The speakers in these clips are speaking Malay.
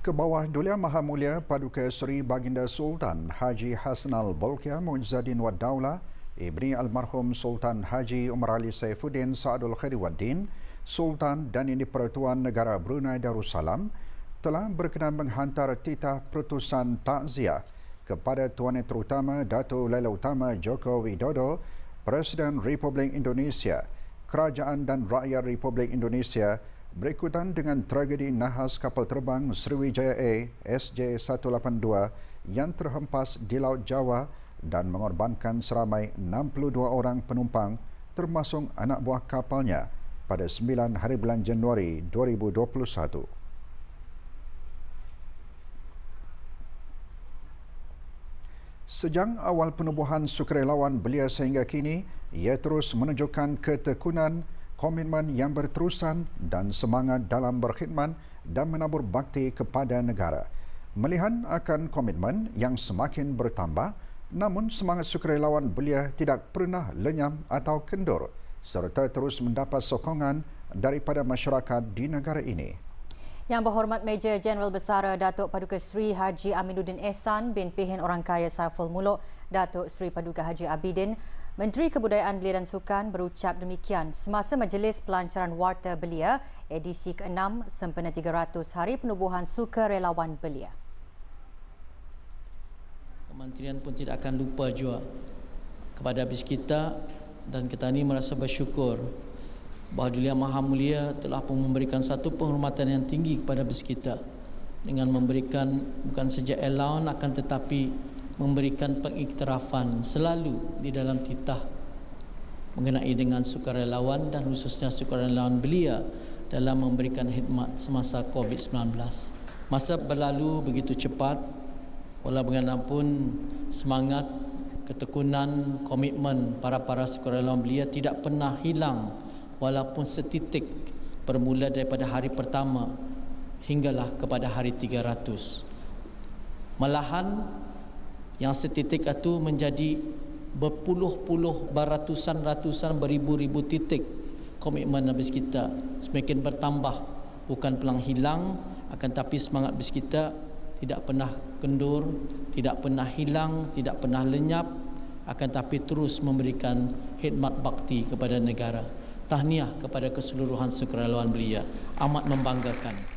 Kebawah Duli Maha Mulia Paduka Seri Baginda Sultan Haji Hassanal Bolkiah Muizzaddin Wad Daulah, ibni almarhum Sultan Haji Umar Ali Saifuddin Saadul Khairuddin, Sultan dan Ini Pertuan Negara Brunei Darussalam, telah berkenan menghantar titah perutusan takziah kepada Tuan Yang Terutama Dato' Laila Utama Joko Widodo, Presiden Republik Indonesia, Kerajaan dan Rakyat Republik Indonesia berikutan dengan tragedi nahas kapal terbang Sriwijaya A SJ182 yang terhempas di Laut Jawa dan mengorbankan seramai 62 orang penumpang termasuk anak buah kapalnya pada 9 hari bulan Januari 2021. Sejak awal penubuhan sukarelawan belia sehingga kini, ia terus menunjukkan ketekunan, komitmen yang berterusan dan semangat dalam berkhidmat dan menabur bakti kepada negara. Melihat akan komitmen yang semakin bertambah, namun semangat sukarelawan belia tidak pernah lenyap atau kendur serta terus mendapat sokongan daripada masyarakat di negara ini. Yang Berhormat Major Jeneral Besara Datuk Paduka Seri Haji Aminuddin Ehsan bin Pihin Orang Kaya Saiful Muluk, Datuk Seri Paduka Haji Abidin, Menteri Kebudayaan Belia dan Sukan berucap demikian semasa Majlis Pelancaran Warta Belia edisi ke-6 sempena 300 Hari Penubuhan Sukarelawan Belia. Kementerian pun tidak akan lupa juga kepada habis kita, dan kita ini merasa bersyukur bahawa Duli Yang Maha Mulia telah pun memberikan satu penghormatan yang tinggi kepada habis kita dengan memberikan bukan saja allowance akan tetapi memberikan pengiktirafan selalu di dalam titah mengenai dengan sukarelawan dan khususnya sukarelawan belia dalam memberikan khidmat semasa COVID-19. Masa berlalu begitu cepat, walau bagaimanapun semangat, ketekunan, komitmen para sukarelawan belia tidak pernah hilang walaupun setitik bermula daripada hari pertama hinggalah kepada hari 300. Malahan yang setitik itu menjadi berpuluh-puluh, beratusan-ratusan, beribu-ribu titik komitmen habis kita semakin bertambah, bukan pelang hilang, akan tapi semangat habis kita tidak pernah kendur, tidak pernah hilang, tidak pernah lenyap, akan tapi terus memberikan khidmat bakti kepada negara. Tahniah kepada keseluruhan sukarelawan belia, amat membanggakan.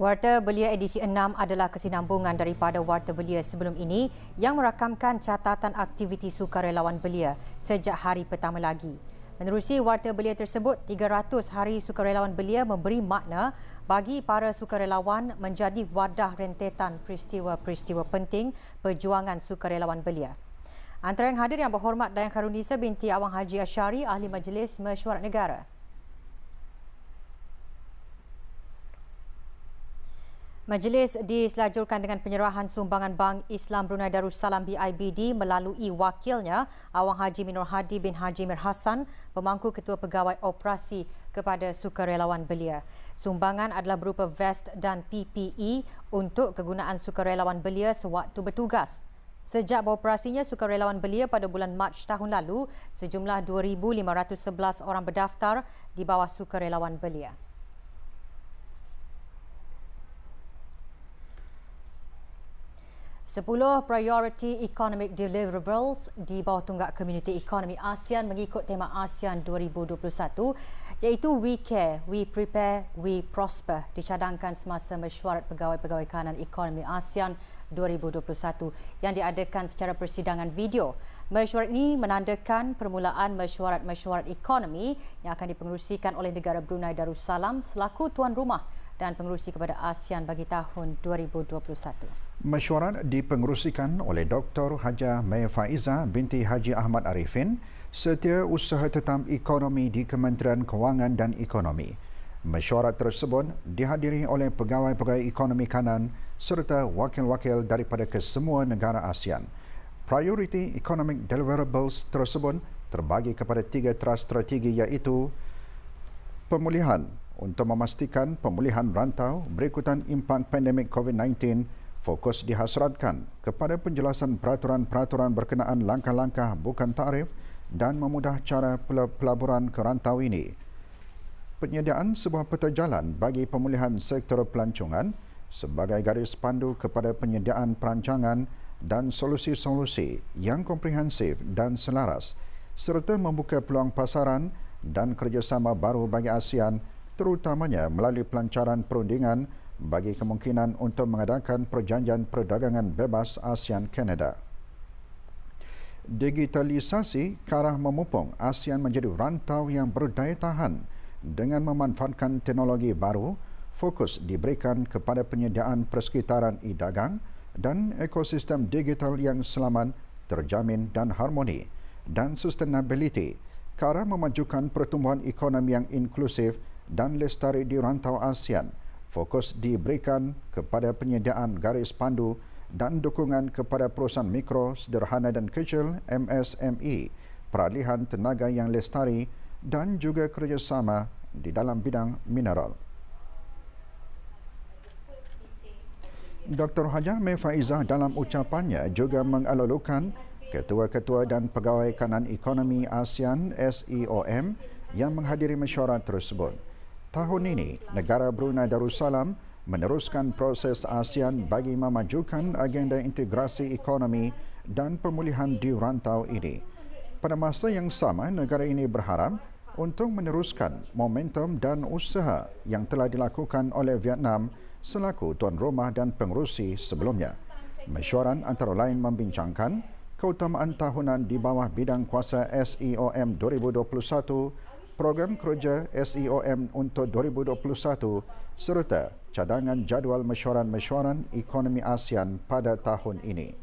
Warta Belia edisi 6 adalah kesinambungan daripada Warta Belia sebelum ini yang merakamkan catatan aktiviti sukarelawan belia sejak hari pertama lagi. Menerusi Warta Belia tersebut, 300 Hari Sukarelawan Belia memberi makna bagi para sukarelawan menjadi wadah rentetan peristiwa-peristiwa penting perjuangan sukarelawan belia. Antara yang hadir Yang Berhormat Dayang Khairunisa binti Awang Haji Asyari, Ahli Majlis Mesyuarat Negara. Majlis diselajurkan dengan penyerahan sumbangan Bank Islam Brunei Darussalam BIBD melalui wakilnya Awang Haji Minur Hadi bin Haji Mir Hassan, pemangku Ketua Pegawai Operasi kepada sukarelawan belia. Sumbangan adalah berupa vest dan PPE untuk kegunaan sukarelawan belia sewaktu bertugas. Sejak beroperasinya sukarelawan belia pada bulan Mac tahun lalu, sejumlah 2,511 orang berdaftar di bawah sukarelawan belia. Sepuluh Priority Economic Deliverables di bawah tunggak Komuniti Ekonomi ASEAN mengikut tema ASEAN 2021 iaitu We Care, We Prepare, We Prosper dicadangkan semasa Mesyuarat Pegawai-Pegawai Kanan Ekonomi ASEAN 2021 yang diadakan secara persidangan video. Mesyuarat ini menandakan permulaan mesyuarat-mesyuarat ekonomi yang akan dipengerusikan oleh negara Brunei Darussalam selaku tuan rumah dan pengerusi kepada ASEAN bagi tahun 2021. Mesyuarat dipengerusikan oleh Dr. Hajah Mai Faiza binti Haji Ahmad Arifin, Setiausaha Tetap Ekonomi di Kementerian Kewangan dan Ekonomi. Mesyuarat tersebut dihadiri oleh pegawai-pegawai ekonomi kanan serta wakil-wakil daripada kesemua negara ASEAN. Priority Economic Deliverables tersebut terbagi kepada 3 teras strategi iaitu pemulihan untuk memastikan pemulihan rantau berikutan impak pandemik COVID-19, fokus dihasratkan kepada penjelasan peraturan-peraturan berkenaan langkah-langkah bukan tarif dan memudah cara pelaburan ke rantau ini. Penyediaan sebuah peta jalan bagi pemulihan sektor pelancongan sebagai garis pandu kepada penyediaan perancangan dan solusi-solusi yang komprehensif dan selaras serta membuka peluang pasaran dan kerjasama baru bagi ASEAN, terutamanya melalui pelancaran perundingan bagi kemungkinan untuk mengadakan perjanjian perdagangan bebas ASEAN-Kanada. Digitalisasi ke arah memupung ASEAN menjadi rantau yang berdaya tahan dengan memanfaatkan teknologi baru, fokus diberikan kepada penyediaan persekitaran e-dagang dan ekosistem digital yang selamat, terjamin dan harmoni, dan sustainability ke arah memajukan pertumbuhan ekonomi yang inklusif dan lestari di rantau ASEAN. Fokus diberikan kepada penyediaan garis pandu dan dukungan kepada perusahaan mikro, sederhana dan kecil MSME, peralihan tenaga yang lestari dan juga kerjasama di dalam bidang mineral. Dr. Hajah Mai Faizah dalam ucapannya juga mengalulukan ketua-ketua dan pegawai kanan ekonomi ASEAN SEOM yang menghadiri mesyuarat tersebut. Tahun ini, negara Brunei Darussalam meneruskan proses ASEAN bagi memajukan agenda integrasi ekonomi dan pemulihan di rantau ini. Pada masa yang sama, negara ini berharap untuk meneruskan momentum dan usaha yang telah dilakukan oleh Vietnam selaku tuan rumah dan pengerusi sebelumnya. Mesyuarat antara lain membincangkan keutamaan tahunan di bawah bidang kuasa SEOM 2021, program kerja SEOM untuk 2021 serta cadangan jadual mesyuarat-mesyuarat ekonomi ASEAN pada tahun ini.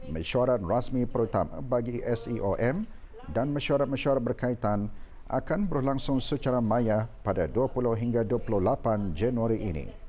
Mesyuarat rasmi pertama bagi SEOM dan mesyuarat-mesyuarat berkaitan akan berlangsung secara maya pada 20 hingga 28 Januari ini.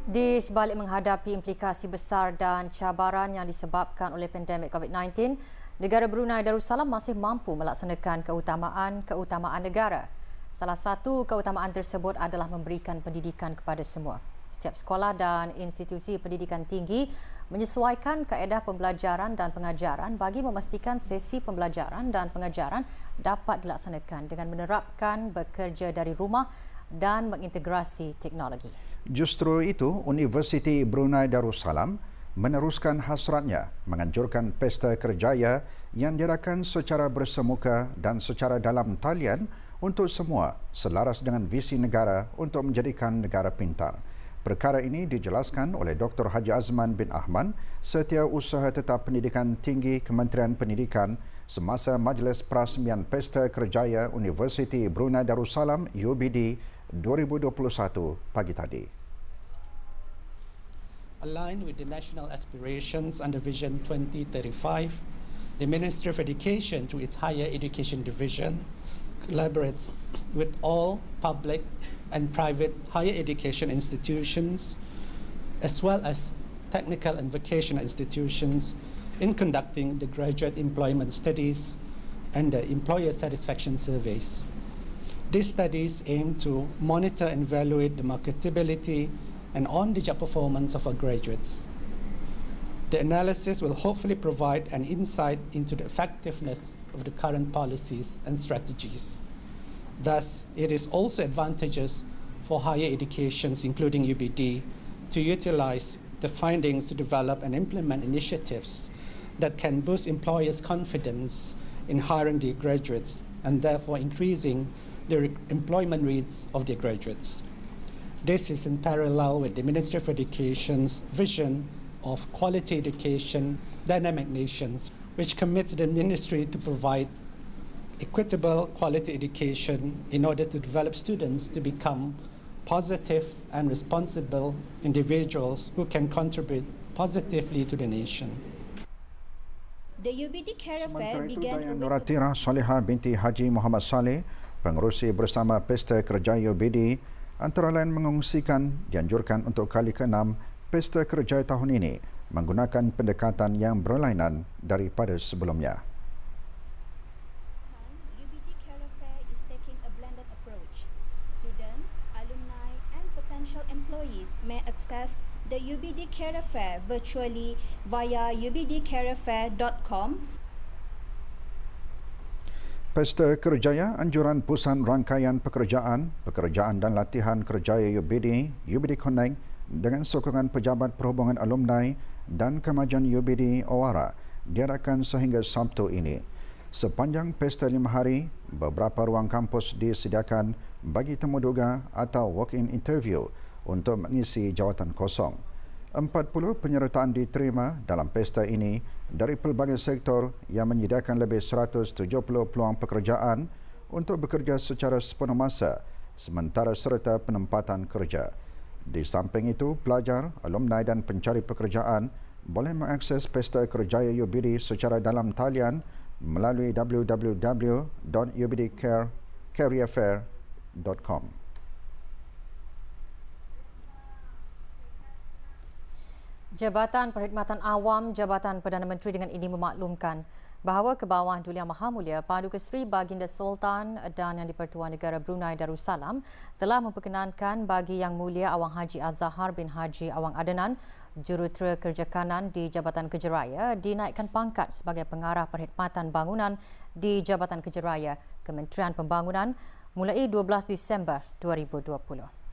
Di sebalik menghadapi implikasi besar dan cabaran yang disebabkan oleh pandemik COVID-19, negara Brunei Darussalam masih mampu melaksanakan keutamaan negara. Salah satu keutamaan tersebut adalah memberikan pendidikan kepada semua. Setiap sekolah dan institusi pendidikan tinggi menyesuaikan kaedah pembelajaran dan pengajaran bagi memastikan sesi pembelajaran dan pengajaran dapat dilaksanakan dengan menerapkan bekerja dari rumah dan mengintegrasi teknologi. Justru itu, Universiti Brunei Darussalam meneruskan hasratnya menganjurkan pesta kerjaya yang diadakan secara bersemuka dan secara dalam talian untuk semua selaras dengan visi negara untuk menjadikan negara pintar. Perkara ini dijelaskan oleh Dr. Haji Azman bin Ahmad, Setiausaha Tetap Pendidikan Tinggi Kementerian Pendidikan semasa Majlis Perasmian Pesta Kerjaya Universiti Brunei Darussalam UBD 2021 pagi tadi. Aligned with the national aspirations under Vision 2035, the Ministry of Education, through its Higher Education Division, collaborates with all public and private higher education institutions, as well as technical and vocational institutions, in conducting the graduate employment studies and the employer satisfaction surveys. These studies aim to monitor and evaluate the marketability and on-the-job performance of our graduates. The analysis will hopefully provide an insight into the effectiveness of the current policies and strategies. Thus, it is also advantageous for higher educations, including UBD, to utilize the findings to develop and implement initiatives that can boost employers' confidence in hiring their graduates and therefore increasing the employment rates of their graduates. This is in parallel with the Ministry of Education's vision of quality education, dynamic nations, which commits the ministry to provide equitable quality education in order to develop students to become positive and responsible individuals who can contribute positively to the nation. The UBD Career Fair Sementara itu, began Dayan Nuratira Salihah binti Haji Muhammad Saleh, pengerusi bersama Pesta Kerjaya UBD, antara lain mengungsikan dianjurkan untuk kali ke-6 Pesta Kerjaya tahun ini menggunakan pendekatan yang berlainan daripada sebelumnya. UBD Career Fair is taking a blended approach. Students, alumni and potential employees may access the UBD Career Fair virtually via ubdcareerfair.com. Pesta Kerjaya anjuran pusat rangkaian pekerjaan dan latihan kerjaya UBD Connect dengan sokongan Pejabat Perhubungan Alumni dan Kemajuan UBD Awara diadakan sehingga Sabtu ini. Sepanjang pesta 5 hari, beberapa ruang kampus disediakan bagi temuduga atau walk-in interview untuk mengisi jawatan kosong. 40 penyertaan diterima dalam pesta ini dari pelbagai sektor yang menyediakan lebih 170 peluang pekerjaan untuk bekerja secara sepenuh masa sementara serta penempatan kerja. Di samping itu, pelajar, alumni dan pencari pekerjaan boleh mengakses Pesta Kerjaya UBD secara dalam talian melalui www.ubdcareerfair.com. Jabatan Perkhidmatan Awam Jabatan Perdana Menteri dengan ini memaklumkan bahawa ke bawah Duli Yang Maha Mulia Paduka Seri Baginda Sultan dan Yang di-Pertuan Negara Brunei Darussalam telah memperkenankan bagi Yang Mulia Awang Haji Az-Zahar bin Haji Awang Adenan, Jurutera Kerja Kanan di Jabatan Kerja Raya, dinaikkan pangkat sebagai Pengarah Perkhidmatan Bangunan di Jabatan Kerja Raya Kementerian Pembangunan mulai 12 Disember 2020.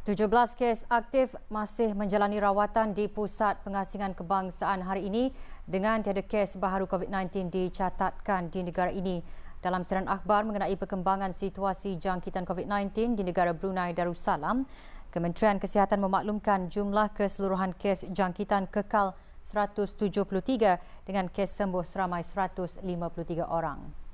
17 kes aktif masih menjalani rawatan di Pusat Pengasingan Kebangsaan hari ini dengan tiada kes baharu COVID-19 dicatatkan di negara ini. Dalam siaran akhbar mengenai perkembangan situasi jangkitan COVID-19 di negara Brunei Darussalam, Kementerian Kesihatan memaklumkan jumlah keseluruhan kes jangkitan kekal 173 dengan kes sembuh seramai 153 orang.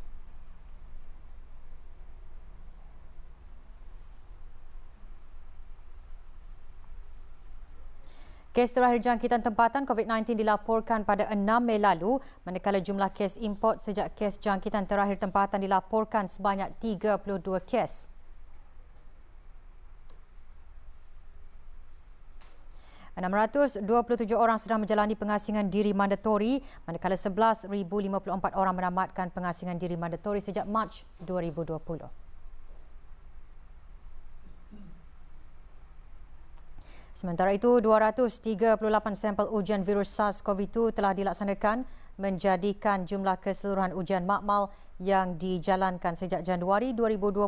Kes terakhir jangkitan tempatan COVID-19 dilaporkan pada 6 Mei lalu, manakala jumlah kes import sejak kes jangkitan terakhir tempatan dilaporkan sebanyak 32 kes. ...627 orang sedang menjalani pengasingan diri mandatori, manakala 11,054 orang menamatkan pengasingan diri mandatori sejak Mac 2020. Sementara itu, 238 sampel ujian virus SARS-CoV-2 telah dilaksanakan menjadikan jumlah keseluruhan ujian makmal yang dijalankan sejak Januari 2020,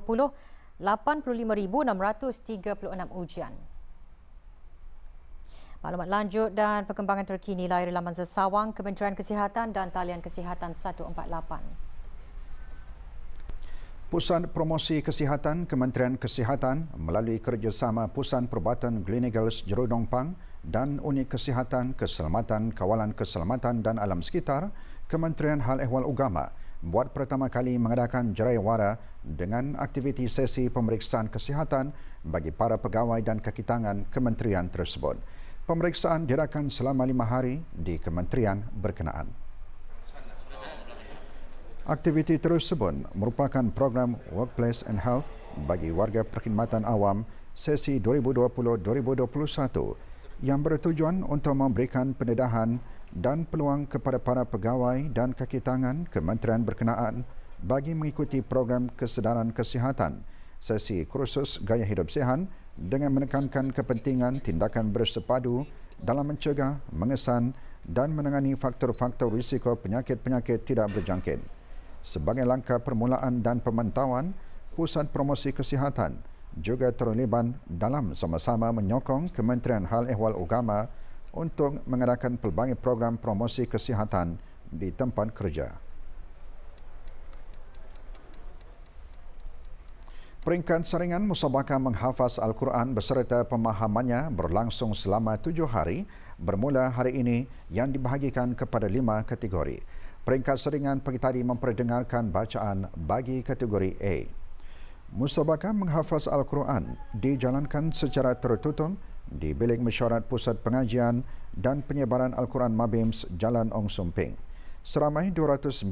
85,636 ujian. Maklumat lanjut dan perkembangan terkini layari laman Sesawang, Kementerian Kesihatan dan Talian Kesihatan 148. Pusat Promosi Kesihatan Kementerian Kesihatan melalui kerjasama Pusat Perubatan Gleneagles Jerudong Pang dan Unit Kesihatan, Keselamatan, Kawalan Keselamatan dan Alam Sekitar Kementerian Hal Ehwal Agama buat pertama kali mengadakan jaraiwara dengan aktiviti sesi pemeriksaan kesihatan bagi para pegawai dan kaki tangan kementerian tersebut. Pemeriksaan diadakan selama 5 hari di kementerian berkenaan. Aktiviti tersebut merupakan program Workplace and Health bagi warga perkhidmatan awam sesi 2020-2021 yang bertujuan untuk memberikan pendedahan dan peluang kepada para pegawai dan kaki tangan kementerian berkenaan bagi mengikuti program kesedaran kesihatan, sesi kursus gaya hidup sihat dengan menekankan kepentingan tindakan bersepadu dalam mencegah, mengesan dan menangani faktor-faktor risiko penyakit-penyakit tidak berjangkit. Sebagai langkah permulaan dan pemantauan, Pusat Promosi Kesihatan juga terlibat dalam sama-sama menyokong Kementerian Hal Ehwal Agama untuk mengadakan pelbagai program promosi kesihatan di tempat kerja. Peringkat saringan musabaqah menghafaz Al-Quran beserta pemahamannya berlangsung selama 7 hari bermula hari ini yang dibahagikan kepada 5 kategori. Peringkat saringan pagi tadi memperdengarkan bacaan bagi kategori A. Musabaqah menghafaz Al-Quran dijalankan secara tertutup di Bilik Mesyuarat Pusat Pengajian dan Penyebaran Al-Quran Mabims Jalan Ong Sumping. Seramai 298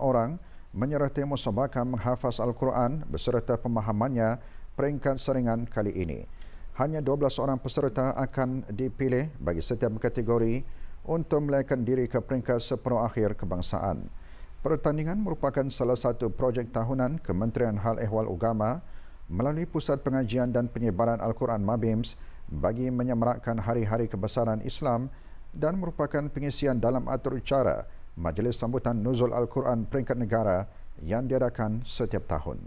orang menyertai musabaqah menghafaz Al-Quran beserta pemahamannya peringkat saringan kali ini. Hanya 12 orang peserta akan dipilih bagi setiap kategori untuk melayakan diri ke peringkat separuh akhir kebangsaan. Pertandingan merupakan salah satu projek tahunan Kementerian Hal Ehwal Agama melalui Pusat Pengajian dan Penyebaran Al-Quran Mabims bagi menyemarakkan hari-hari kebesaran Islam dan merupakan pengisian dalam atur cara Majlis Sambutan Nuzul Al-Quran Peringkat Negara yang diadakan setiap tahun.